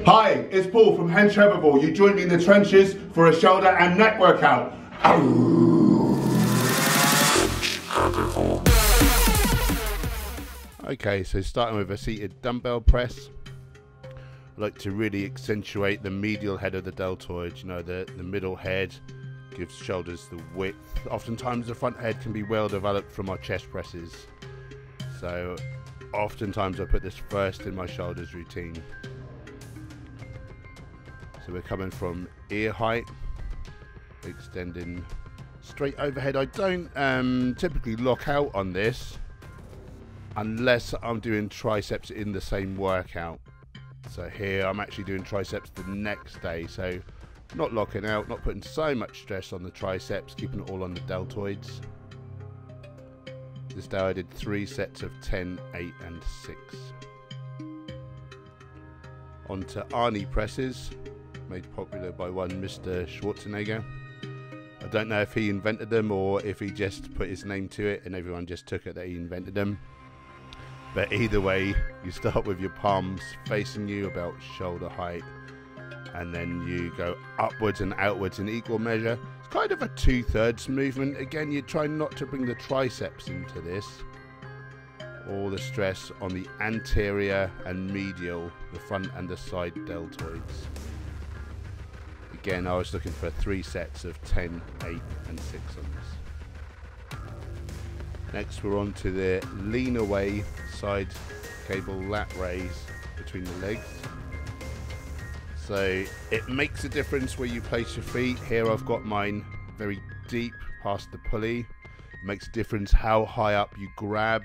Hi, it's Paul from Hench Herbivore. You joined me in the trenches for a shoulder and neck workout. Okay, so starting with a seated dumbbell press, I like to really accentuate the medial head of the deltoid. You know, the middle head gives shoulders the width. Oftentimes the front head can be well developed from our chest presses. So oftentimes I put this first in my shoulders routine. So we're coming from ear height, extending straight overhead. I don't typically lock out on this unless I'm doing triceps in the same workout. So here I'm actually doing triceps the next day, so not locking out, not putting so much stress on the triceps, keeping it all on the deltoids. This day I did 3 sets of 10, 8 and 6. On to Arnie presses, made popular by one Mr. Schwarzenegger. I don't know if he invented them or if he just put his name to it and everyone just took it that he invented them. But either way, you start with your palms facing you about shoulder height, and then you go upwards and outwards in equal measure. It's kind of a 2/3 movement. Again, you try not to bring the triceps into this. All the stress on the anterior and medial, the front and the side deltoids. Again, I was looking for 3 sets of 10, 8 and 6 on this. Next we're on to the lean away side cable lat raise between the legs. So it makes a difference where you place your feet. Here I've got mine very deep past the pulley. It makes a difference how high up you grab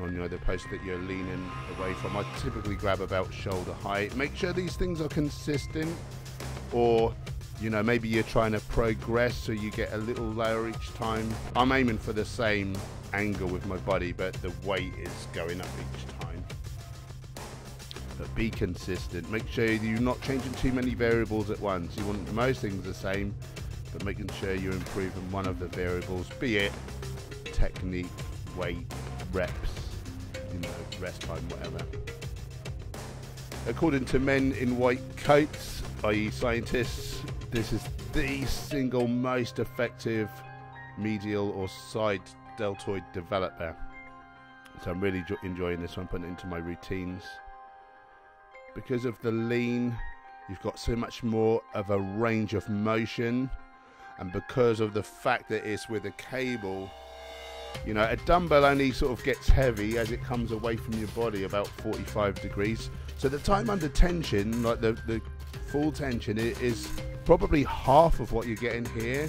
on the post that you're leaning away from. I typically grab about shoulder height. Make sure these things are consistent, or you know, maybe you're trying to progress so you get a little lower each time. I'm aiming for the same angle with my body, but the weight is going up each time. But be consistent. Make sure you're not changing too many variables at once. You want most things the same, but making sure you're improving one of the variables, be it technique, weight, reps, you know, rest time, whatever. According to men in white coats, i.e. scientists, this is the single most effective medial or side deltoid developer. So I'm really enjoying this one, putting it into my routines. Because of the lean, you've got so much more of a range of motion, and because of the fact that it's with a cable, you know, a dumbbell only sort of gets heavy as it comes away from your body about 45 degrees. So the time under tension, like the full tension, it is probably half of what you're getting here.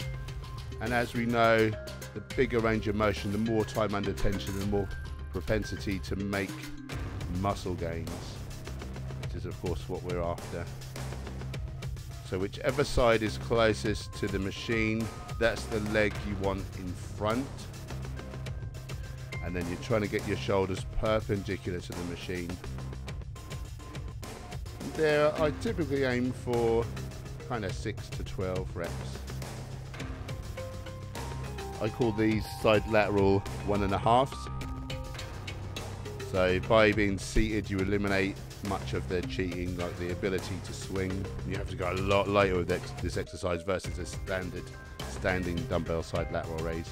And as we know, the bigger range of motion, the more time under tension, the more propensity to make muscle gains, which is of course what we're after. So whichever side is closest to the machine, that's the leg you want in front. And then you're trying to get your shoulders perpendicular to the machine. There, I typically aim for kind of 6 to 12 reps. I call these side lateral 1.5s. So by being seated, you eliminate much of the cheating, like the ability to swing. You have to go a lot lighter with this exercise versus a standard standing dumbbell side lateral raise.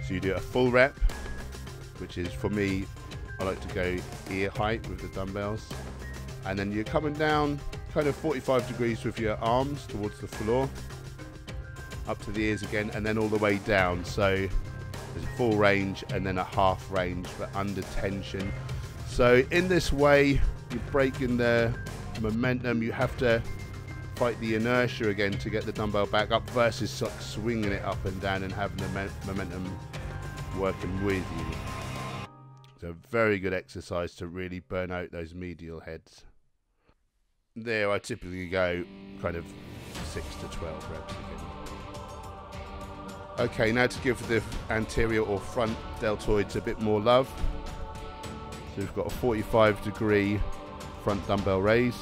So you do a full rep, which is, for me, I like to go ear height with the dumbbells. And then you're coming down kind of 45 degrees with your arms towards the floor, up to the ears again, and then all the way down. So there's a full range and then a half range for under tension. So in this way, you're breaking the momentum. You have to fight the inertia again to get the dumbbell back up versus swinging it up and down and having the momentum working with you. It's a very good exercise to really burn out those medial heads. There I typically go kind of 6 to 12 reps again. Okay, now to give the anterior or front deltoids a bit more love. So we've got a 45 degree front dumbbell raise.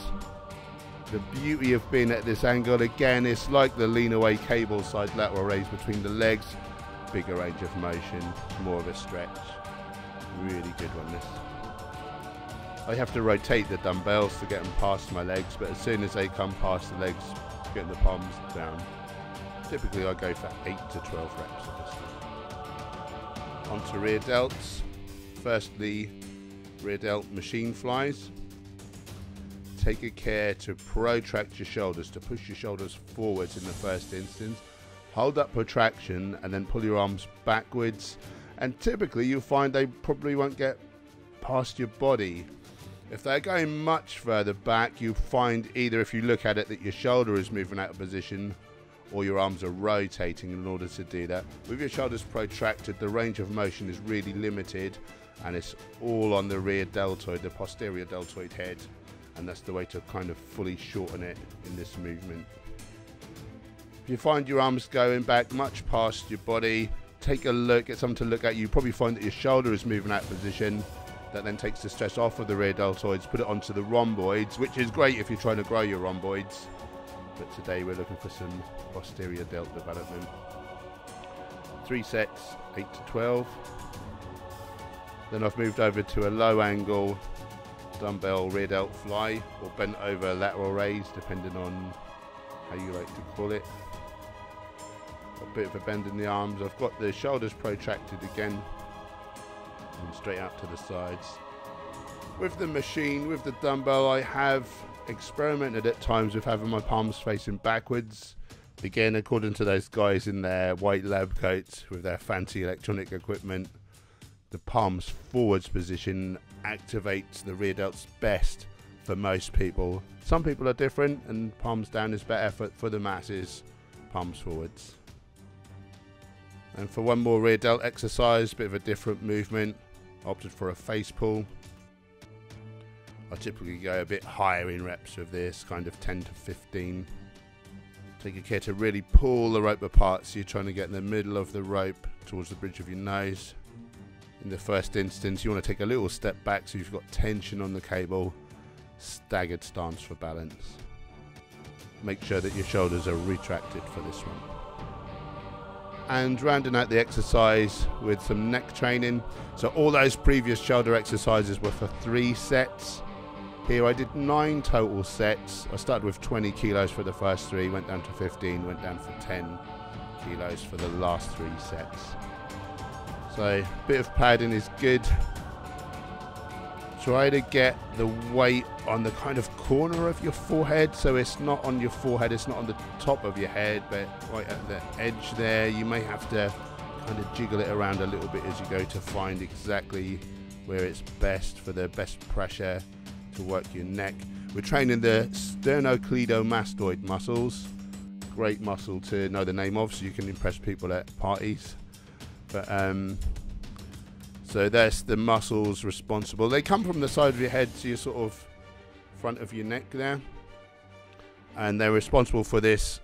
The beauty of being at this angle, again, it's like the lean away cable side lateral raise between the legs. Bigger range of motion, more of a stretch. Really good one, this. I have to rotate the dumbbells to get them past my legs, but as soon as they come past the legs, getting the palms down. Typically I go for 8 to 12 reps of this. On to rear delts. Firstly, rear delt machine flies. Take good care to protract your shoulders, to push your shoulders forwards in the first instance. Hold that protraction and then pull your arms backwards. And typically you'll find they probably won't get past your body. If they're going much further back, you find either if you look at it that your shoulder is moving out of position or your arms are rotating in order to do that. With your shoulders protracted, the range of motion is really limited and it's all on the rear deltoid, the posterior deltoid head, and that's the way to kind of fully shorten it in this movement. If you find your arms going back much past your body, take a look, get someone to look at you. You probably find that your shoulder is moving out of position. That then takes the stress off of the rear deltoids, put it onto the rhomboids, which is great if you're trying to grow your rhomboids. But today we're looking for some posterior delt development. 3 sets, 8 to 12. Then I've moved over to a low angle dumbbell rear delt fly or bent over lateral raise, depending on how you like to call it. Got a bit of a bend in the arms. I've got the shoulders protracted again and straight out to the sides. With the machine, with the dumbbell, I have experimented at times with having my palms facing backwards. Again, according to those guys in their white lab coats with their fancy electronic equipment, the palms forwards position activates the rear delts best for most people. Some people are different and palms down is better for the masses, palms forwards. And for one more rear delt exercise, bit of a different movement, opted for a face pull. I typically go a bit higher in reps with this, kind of 10 to 15. Take good care to really pull the rope apart, so you're trying to get in the middle of the rope towards the bridge of your nose. In the first instance, you want to take a little step back so you've got tension on the cable. Staggered stance for balance. Make sure that your shoulders are retracted for this one. And rounding out the exercise with some neck training. So all those previous shoulder exercises were for 3 sets. Here I did 9 total sets. I started with 20 kilos for the first 3, went down to 15, went down for 10 kilos for the last 3 sets. So a bit of padding is good. Try to get the weight on the kind of corner of your forehead, so it's not on your forehead, it's not on the top of your head, but right at the edge there. You may have to kind of jiggle it around a little bit as you go to find exactly where it's best for the best pressure to work your neck. We're training the sternocleidomastoid muscles. Great muscle to know the name of so you can impress people at parties. But so that's the muscles responsible. They come from the side of your head to your sort of front of your neck there, and they're responsible for this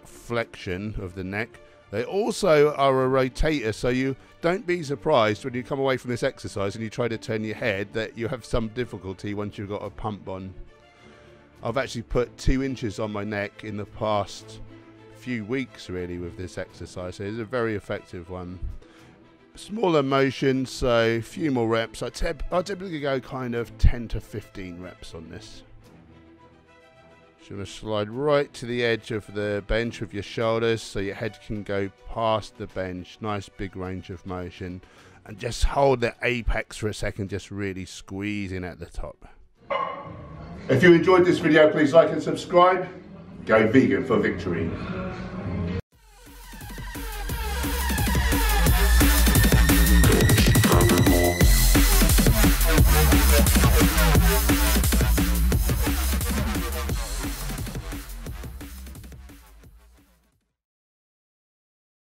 flexion of the neck. They also are a rotator, so you don't be surprised when you come away from this exercise and you try to turn your head that you have some difficulty once you've got a pump on. I've actually put 2 inches on my neck in the past few weeks really with this exercise, so it's a very effective one. Smaller motion, so a few more reps. I typically go kind of 10 to 15 reps on this. So you're going to slide right to the edge of the bench with your shoulders so your head can go past the bench. Nice big range of motion. And just hold the apex for a second, just really squeezing at the top. If you enjoyed this video, please like and subscribe. Go vegan for victory.